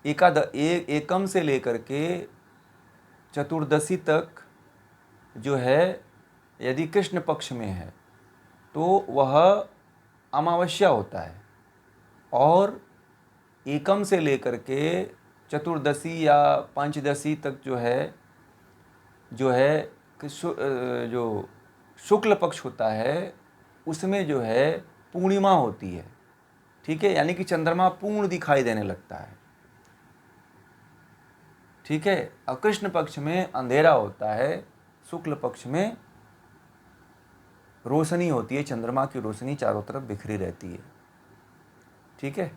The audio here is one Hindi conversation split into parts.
एकम से लेकर के चतुर्दशी तक जो है, यदि कृष्ण पक्ष में है तो वह अमावस्या होता है, और एकम से लेकर के चतुर्दशी या पंचदशी तक जो है जो शुक्ल पक्ष होता है उसमें जो है पूर्णिमा होती है। ठीक है, यानी कि चंद्रमा पूर्ण दिखाई देने लगता है। ठीक है, और कृष्ण पक्ष में अंधेरा होता है, शुक्ल पक्ष में रोशनी होती है, चंद्रमा की रोशनी चारों तरफ बिखरी रहती है। ठीक है,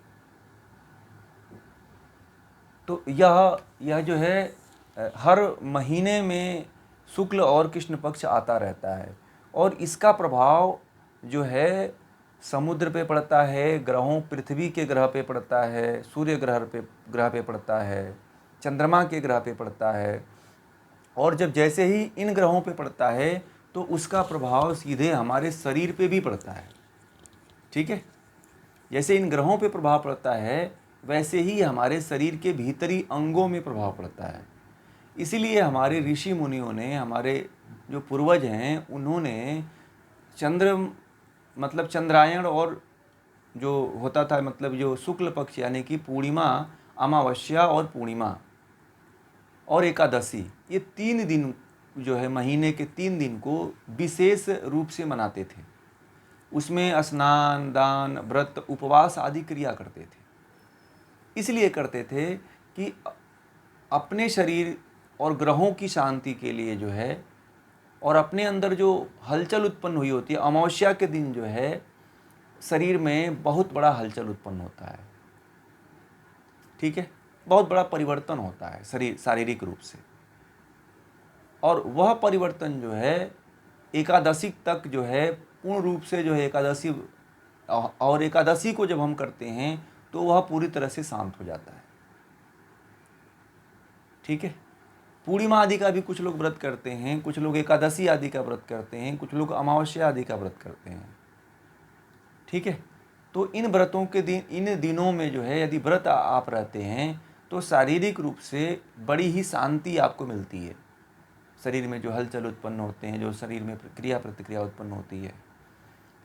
तो यह जो है हर महीने में शुक्ल और कृष्ण पक्ष आता रहता है, और इसका प्रभाव जो है समुद्र पे पड़ता है, ग्रहों, पृथ्वी के ग्रह पे पड़ता है, सूर्य ग्रह पे पड़ता है, चंद्रमा के ग्रह पे पड़ता है, और जब जैसे ही इन ग्रहों पे पड़ता है तो उसका प्रभाव सीधे हमारे शरीर पे भी पड़ता है। ठीक है, जैसे इन ग्रहों पे प्रभाव पड़ता है वैसे ही हमारे शरीर के भीतरी अंगों में प्रभाव पड़ता है। इसीलिए हमारे ऋषि मुनियों ने, हमारे जो पूर्वज हैं, उन्होंने चंद्रायण और जो होता था, मतलब जो शुक्ल पक्ष यानी कि पूर्णिमा, अमावस्या और पूर्णिमा और एकादशी, ये 3 दिन जो है, महीने के 3 दिन को विशेष रूप से मनाते थे। उसमें स्नान, दान, व्रत, उपवास आदि क्रिया करते थे। इसलिए करते थे कि अपने शरीर और ग्रहों की शांति के लिए जो है, और अपने अंदर जो हलचल उत्पन्न हुई होती है, अमावस्या के दिन जो है शरीर में बहुत बड़ा हलचल उत्पन्न होता है। ठीक है, बहुत बड़ा परिवर्तन होता है शरीर, शारीरिक रूप से, और वह परिवर्तन जो है एकादशी तक जो है पूर्ण रूप से जो है एकादशी, और एकादशी को जब हम करते हैं तो वह पूरी तरह से शांत हो जाता है। ठीक है, पूर्णिमा आदि का भी कुछ लोग व्रत करते हैं, कुछ लोग एकादशी आदि का व्रत करते हैं, कुछ लोग अमावस्या आदि का व्रत करते हैं। ठीक है, तो इन व्रतों के दिन, इन दिनों में जो है यदि व्रत आप रहते हैं तो शारीरिक रूप से बड़ी ही शांति आपको मिलती है। शरीर में जो हलचल उत्पन्न होते हैं, जो शरीर में क्रिया प्रतिक्रिया उत्पन्न होती है,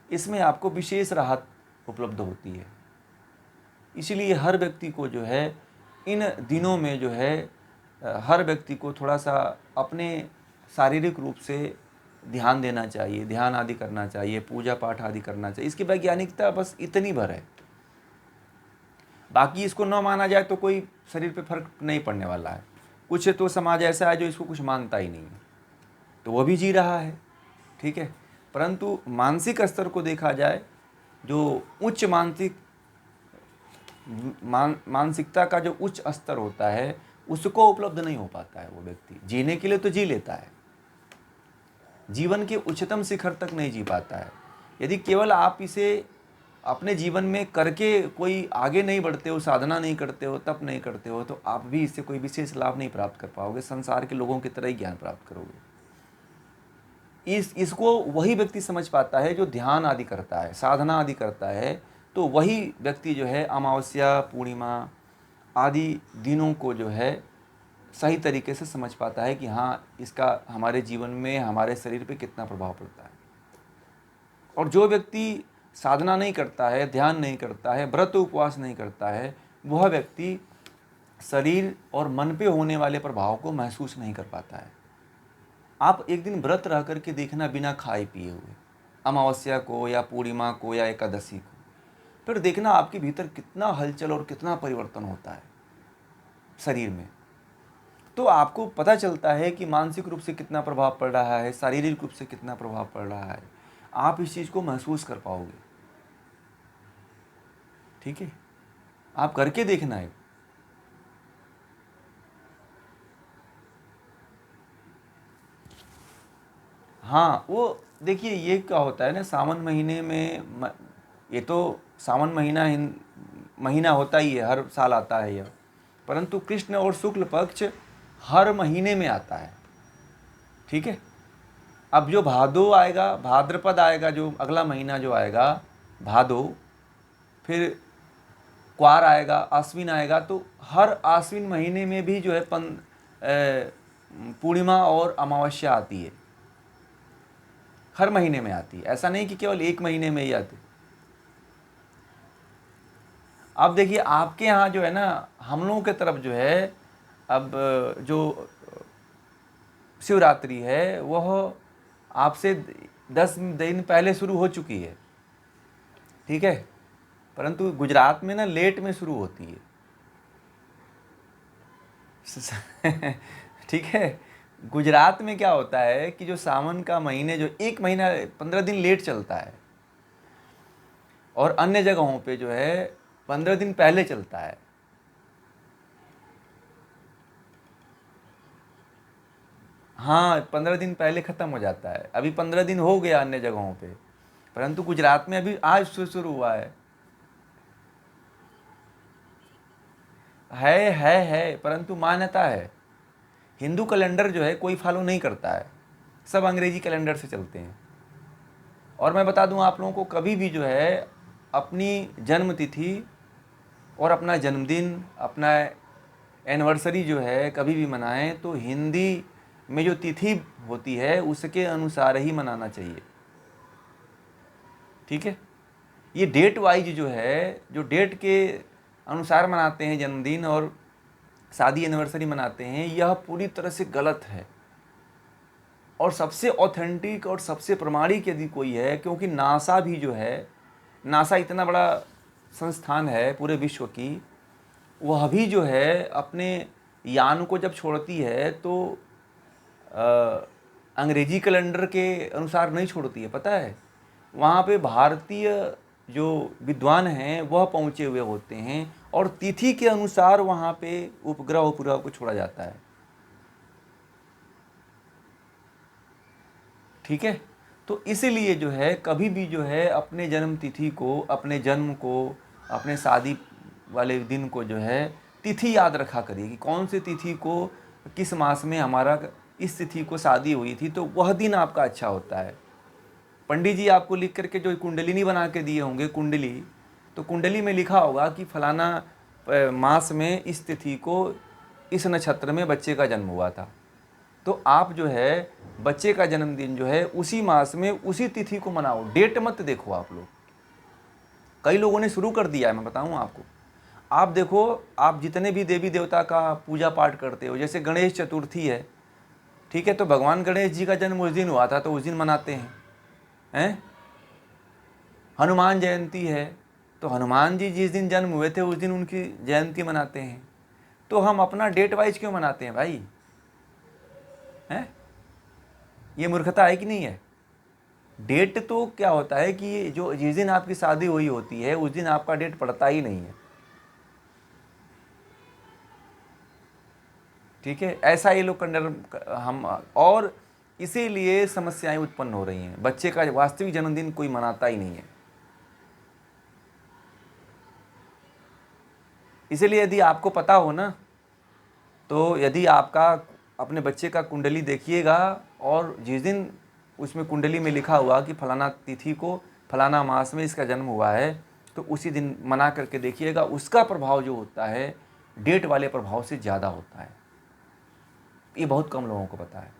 इसमें आपको विशेष राहत उपलब्ध होती है। इसलिए हर व्यक्ति को जो है इन दिनों में जो है हर व्यक्ति को थोड़ा सा अपने शारीरिक रूप से ध्यान देना चाहिए, ध्यान आदि करना चाहिए, पूजा पाठ आदि करना चाहिए। इसकी वैज्ञानिकता बस इतनी भर है, बाकी इसको न माना जाए तो कोई शरीर पे फर्क नहीं पड़ने वाला है। कुछ तो समाज ऐसा है जो इसको कुछ मानता ही नहीं है, तो वह भी जी रहा है। ठीक है, परंतु मानसिक स्तर को देखा जाए, जो उच्च मानसिकता का जो उच्च स्तर होता है उसको उपलब्ध नहीं हो पाता है। वो व्यक्ति जीने के लिए तो जी लेता है, जीवन के उच्चतम शिखर तक नहीं जी पाता है। यदि केवल आप इसे अपने जीवन में करके कोई आगे नहीं बढ़ते हो, साधना नहीं करते हो, तप नहीं करते हो, तो आप भी इससे कोई विशेष लाभ नहीं प्राप्त कर पाओगे, संसार के लोगों की तरह ही ज्ञान प्राप्त करोगे। इसको वही व्यक्ति समझ पाता है जो ध्यान आदि करता है, साधना आदि करता है। तो वही व्यक्ति जो है अमावस्या, पूर्णिमा आदि दिनों को जो है सही तरीके से समझ पाता है कि हाँ, इसका हमारे जीवन में, हमारे शरीर पे कितना प्रभाव पड़ता है। और जो व्यक्ति साधना नहीं करता है, ध्यान नहीं करता है, व्रत उपवास नहीं करता है, वह व्यक्ति शरीर और मन पे होने वाले प्रभाव को महसूस नहीं कर पाता है। आप एक दिन व्रत रह करके देखना, बिना खाए पिए हुए, अमावस्या को या पूर्णिमा को या एकादशी को, फिर देखना आपके भीतर कितना हलचल और कितना परिवर्तन होता है शरीर में। तो आपको पता चलता है कि मानसिक रूप से कितना प्रभाव पड़ रहा है, शारीरिक रूप से कितना प्रभाव पड़ रहा है। आप इस चीज़ को महसूस कर पाओगे। ठीक है, आप करके देखना है। हाँ, वो देखिए, ये क्या होता है ना, सावन महीने में ये तो सावन महीना होता ही है, हर साल आता है यह, परंतु कृष्ण और शुक्ल पक्ष हर महीने में आता है। ठीक है, अब जो भादो आएगा, भाद्रपद आएगा, जो अगला महीना जो आएगा भादो, फिर क्वार आएगा, आश्विन आएगा, तो हर आश्विन महीने में भी जो है पूर्णिमा और अमावस्या आती है, हर महीने में आती है। ऐसा नहीं कि केवल एक महीने में ही आती। अब देखिए आपके यहाँ जो है ना, हम लोगों के तरफ जो है अब जो शिवरात्रि है वह आपसे 10 दिन पहले शुरू हो चुकी है, ठीक है, परंतु गुजरात में ना लेट में शुरू होती है। ठीक है, गुजरात में क्या होता है कि जो सावन का महीने जो 1 महीना 15 दिन लेट चलता है, और अन्य जगहों पे जो है 15 दिन पहले चलता है। हाँ, 15 दिन पहले ख़त्म हो जाता है। अभी 15 दिन हो गया अन्य जगहों पे, परंतु गुजरात में अभी आज से शुरू हुआ है। है, परंतु मान्यता है। हिंदू कैलेंडर जो है कोई फॉलो नहीं करता है, सब अंग्रेजी कैलेंडर से चलते हैं। और मैं बता दूं आप लोगों को, कभी भी जो है अपनी जन्म तिथि और अपना जन्मदिन, अपना एनिवर्सरी जो है कभी भी मनाएं तो हिंदी में जो तिथि होती है उसके अनुसार ही मनाना चाहिए, ठीक है। ये डेट वाइज जो है, जो डेट के अनुसार मनाते हैं जन्मदिन और शादी एनिवर्सरी मनाते हैं, यह पूरी तरह से गलत है। और सबसे ऑथेंटिक और सबसे प्रमाणिक यदि कोई है, क्योंकि नासा भी जो है, नासा इतना बड़ा संस्थान है पूरे विश्व की, वह भी जो है अपने यान को जब छोड़ती है तो अंग्रेजी कैलेंडर के अनुसार नहीं छोड़ती है, पता है। वहाँ पे भारतीय जो विद्वान हैं वह पहुँचे हुए होते हैं और तिथि के अनुसार वहाँ पे उपग्रह को छोड़ा जाता है, ठीक है। तो इसीलिए जो है कभी भी जो है अपने जन्म तिथि को, अपने जन्म को, अपने शादी वाले दिन को जो है तिथि याद रखा करिए कि कौन सी तिथि को, किस मास में हमारा इस तिथि को शादी हुई थी, तो वह दिन आपका अच्छा होता है। पंडित जी आपको लिख करके जो कुंडली नहीं बना के दिए होंगे, कुंडली, तो कुंडली में लिखा होगा कि फलाना मास में इस तिथि को इस नक्षत्र में बच्चे का जन्म हुआ था, तो आप जो है बच्चे का जन्मदिन जो है उसी मास में उसी तिथि को मनाओ, डेट मत देखो आप लोग। कई लोगों ने शुरू कर दिया है, मैं बताऊं आपको। आप देखो, आप जितने भी देवी देवता का पूजा पाठ करते हो, जैसे गणेश चतुर्थी है, ठीक है, तो भगवान गणेश जी का जन्म उस दिन हुआ था तो उस दिन मनाते हैं। हनुमान जयंती है तो हनुमान जी जिस दिन जन्म हुए थे उस दिन उनकी जयंती मनाते हैं। तो हम अपना डेट वाइज क्यों मनाते हैं भाई, हैं? ये मूर्खता है कि नहीं है। डेट तो क्या होता है कि जो जिस दिन आपकी शादी हुई होती है उस दिन आपका डेट पड़ता ही नहीं है, ठीक है। ऐसा ये लोग हम, और इसीलिए समस्याएं उत्पन्न हो रही हैं। बच्चे का वास्तविक जन्मदिन कोई मनाता ही नहीं है। इसीलिए यदि आपको पता हो ना, तो यदि आपका अपने बच्चे का कुंडली देखिएगा और जिस दिन उसमें कुंडली में लिखा हुआ कि फलाना तिथि को फलाना मास में इसका जन्म हुआ है, तो उसी दिन मना करके देखिएगा। उसका प्रभाव जो होता है डेट वाले प्रभाव से ज़्यादा होता है। ये बहुत कम लोगों को पता है,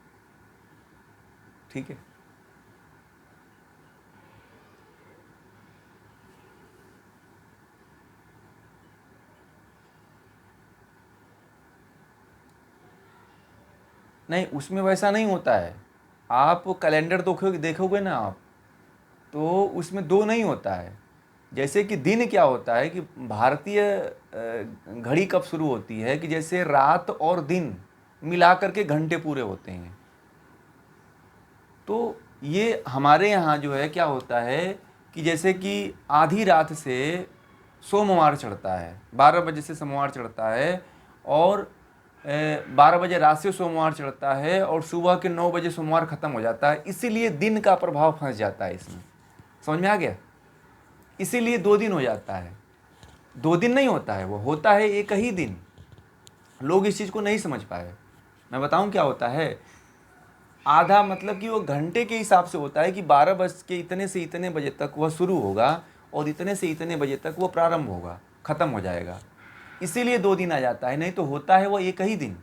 ठीक है। नहीं, उसमें वैसा नहीं होता है। आप कैलेंडर देखोगे ना आप, तो उसमें 2 नहीं होता है। जैसे कि दिन क्या होता है कि भारतीय घड़ी कब शुरू होती है कि जैसे रात और दिन मिला करके घंटे पूरे होते हैं। तो ये हमारे यहाँ जो है क्या होता है कि जैसे कि आधी रात से सोमवार चढ़ता है, 12 बजे से सोमवार चढ़ता है, और 12 बजे रात से सोमवार चढ़ता है, और सुबह के 9 बजे सोमवार ख़त्म हो जाता है। इसीलिए दिन का प्रभाव फंस जाता है इसमें, समझ में आ गया। इसीलिए 2 दिन हो जाता है। 2 दिन नहीं होता है, वो होता है एक ही दिन। लोग इस चीज़ को नहीं समझ पाए। मैं बताऊं क्या होता है। आधा मतलब कि वो घंटे के हिसाब से होता है कि 12 बज के इतने से इतने बजे तक वह शुरू होगा और इतने से इतने बजे तक वो प्रारंभ होगा। ख़त्म हो जाएगा, इसीलिए 2 दिन आ जाता है, नहीं तो होता है वो एक ही दिन।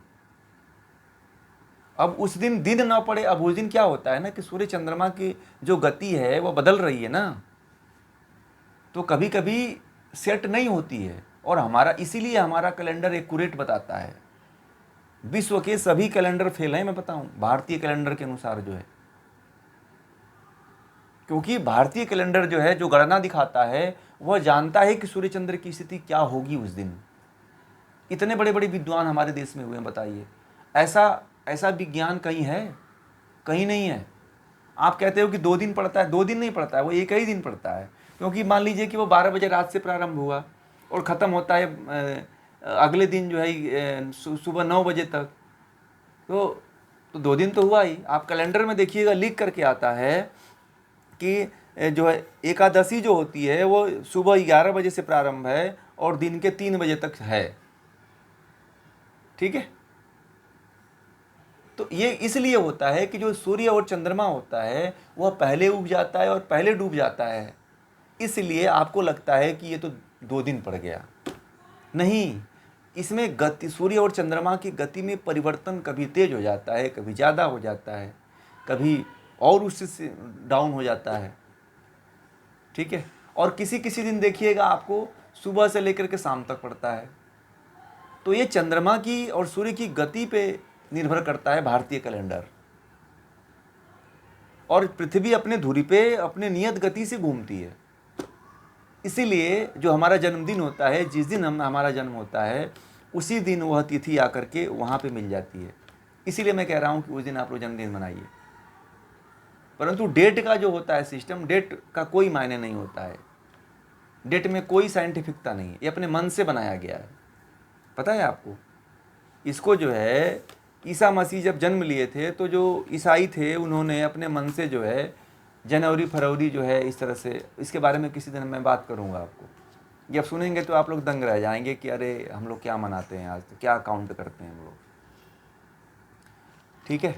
अब उस दिन दिन ना पड़े, अब उस दिन क्या होता है ना कि सूर्य चंद्रमा की जो गति है वो बदल रही है ना, तो कभी कभी सेट नहीं होती है, और हमारा इसीलिए हमारा कैलेंडर एक्यूरेट बताता है। विश्व के सभी कैलेंडर फेल हैं, मैं बताऊं, भारतीय कैलेंडर के अनुसार जो है, क्योंकि भारतीय कैलेंडर जो है, जो गणना दिखाता है, वह जानता है कि सूर्य चंद्र की स्थिति क्या होगी उस दिन। इतने बड़े बड़े विद्वान हमारे देश में हुए हैं, बताइए, ऐसा ऐसा विज्ञान कहीं है? कहीं नहीं है। आप कहते हो कि 2 दिन पड़ता है, 2 दिन नहीं पड़ता है, वो एक ही दिन पड़ता है, क्योंकि मान लीजिए कि वो 12 बजे रात से प्रारंभ हुआ और ख़त्म होता है अगले दिन जो है सुबह 9 बजे तक, तो 2 दिन तो हुआ ही। आप कैलेंडर में देखिएगा, लिख करके आता है कि जो है एकादशी जो होती है वो सुबह 11 बजे से प्रारंभ है और दिन के 3 बजे तक है, ठीक है। तो ये इसलिए होता है कि जो सूर्य और चंद्रमा होता है वह पहले उग जाता है और पहले डूब जाता है, इसलिए आपको लगता है कि ये तो 2 दिन पड़ गया। नहीं, इसमें गति, सूर्य और चंद्रमा की गति में परिवर्तन कभी तेज हो जाता है, कभी ज़्यादा हो जाता है, कभी और उससे डाउन हो जाता है, ठीक है। और किसी किसी दिन देखिएगा आपको सुबह से लेकर के शाम तक पड़ता है। तो ये चंद्रमा की और सूर्य की गति पे निर्भर करता है भारतीय कैलेंडर, और पृथ्वी अपने धुरी पे अपने नियत गति से घूमती है। इसीलिए जो हमारा जन्मदिन होता है, जिस दिन हमारा जन्म होता है, उसी दिन वह तिथि आकर के वहाँ पे मिल जाती है। इसीलिए मैं कह रहा हूँ कि उस दिन आप लोग जन्मदिन मनाइए। परंतु डेट का जो होता है सिस्टम, डेट का कोई मायने नहीं होता है, डेट में कोई साइंटिफिकता नहीं है, ये अपने मन से बनाया गया है। पता है आपको, इसको जो है ईसा मसीह जब जन्म लिए थे तो जो ईसाई थे उन्होंने अपने मन से जो है जनवरी फरवरी जो है इस तरह से, इसके बारे में किसी दिन मैं बात करूंगा आपको, ये आप सुनेंगे तो आप लोग दंग रह जाएंगे कि अरे हम लोग क्या मनाते हैं आज, तो क्या काउंट करते हैं हम लोग, ठीक है।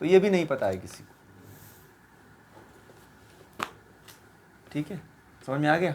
तो ये भी नहीं पता है किसी को, ठीक है, समझ में आ गया।